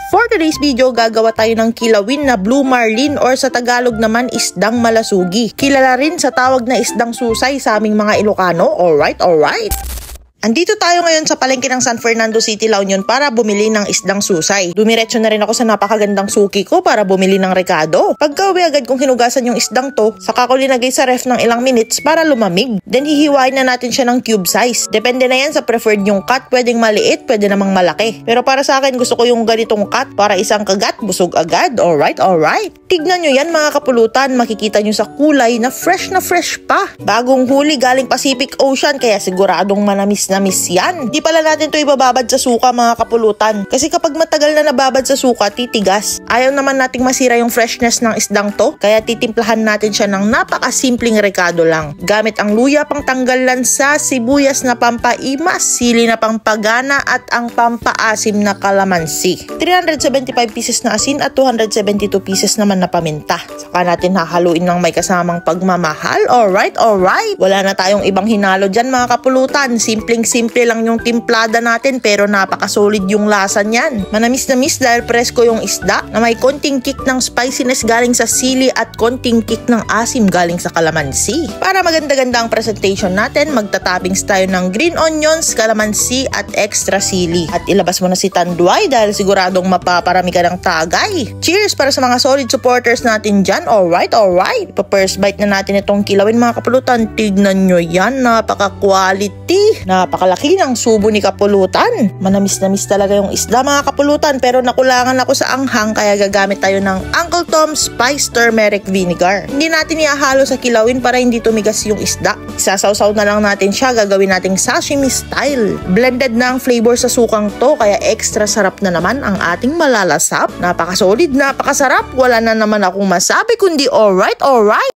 For today's video, gagawa tayo ng kilawin na blue marlin or sa Tagalog naman isdang malasugi. Kilala rin sa tawag na isdang susay sa aming mga Ilocano. Alright. Andito tayo ngayon sa palengke ng San Fernando City, La Union para bumili ng isdang susay. Dumiretso na rin ako sa napakagandang suki ko para bumili ng rekado. Pagka-uwi agad kong hinugasan yung isdang to, saka ko linagay sa ref ng ilang minutes para lumamig. Then hihiwain na natin siya ng cube size. Depende na yan sa preferred yung cut, pwedeng maliit, pwede namang malaki. Pero para sa akin gusto ko yung ganitong cut para isang kagat, busog agad. Alright. Tignan nyo yan mga kapulutan, makikita nyo sa kulay na fresh pa. Bagong huli galing Pacific Ocean kaya siguradong manamis yan. Di pala natin to ibababad sa suka mga kapulutan. Kasi kapag matagal na nababad sa suka, titigas. Ayaw naman nating masira yung freshness ng isdang to. Kaya titimplahan natin siya ng napakasimpleng rekado lang. Gamit ang luya pang tanggal lansa, sibuyas na pampaimas, sili na pampagana at ang pampaasim na kalamansi. 375 pieces na asin at 272 pieces naman na paminta. Saka natin hahaluin ng may kasamang pagmamahal. Alright. Wala na tayong ibang hinalo dyan mga kapulutan. Simple lang yung timplada natin pero napaka-solid yung lasa niyan. Manamis dahil presko yung isda na may konting kick ng spiciness galing sa sili at konting kick ng asim galing sa kalamansi. Para maganda-ganda ang presentation natin, magtatoppings tayo ng green onions, kalamansi at extra sili. At ilabas mo na si tanduay dahil siguradong mapaparami ka ng tagay. Cheers para sa mga solid supporters natin dyan. Alright. Pa-first bite na natin itong kilawin mga kapulutan. Tignan nyo yan, napaka-quality. Napakalaki ng subo ni kapulutan. Manamis talaga yung isda mga kapulutan pero nakulangan ako sa anghang kaya gagamit tayo ng Uncle Tom's Spice Turmeric Vinegar. Hindi natin ihahalo sa kilawin para hindi tumigas yung isda. Isasawsaw na lang natin siya, gagawin nating sashimi style. Blended na ang flavor sa sukang to kaya extra sarap na naman ang ating malalasap. Napaka-solid, napakasarap. Wala na naman akong masabi kundi alright.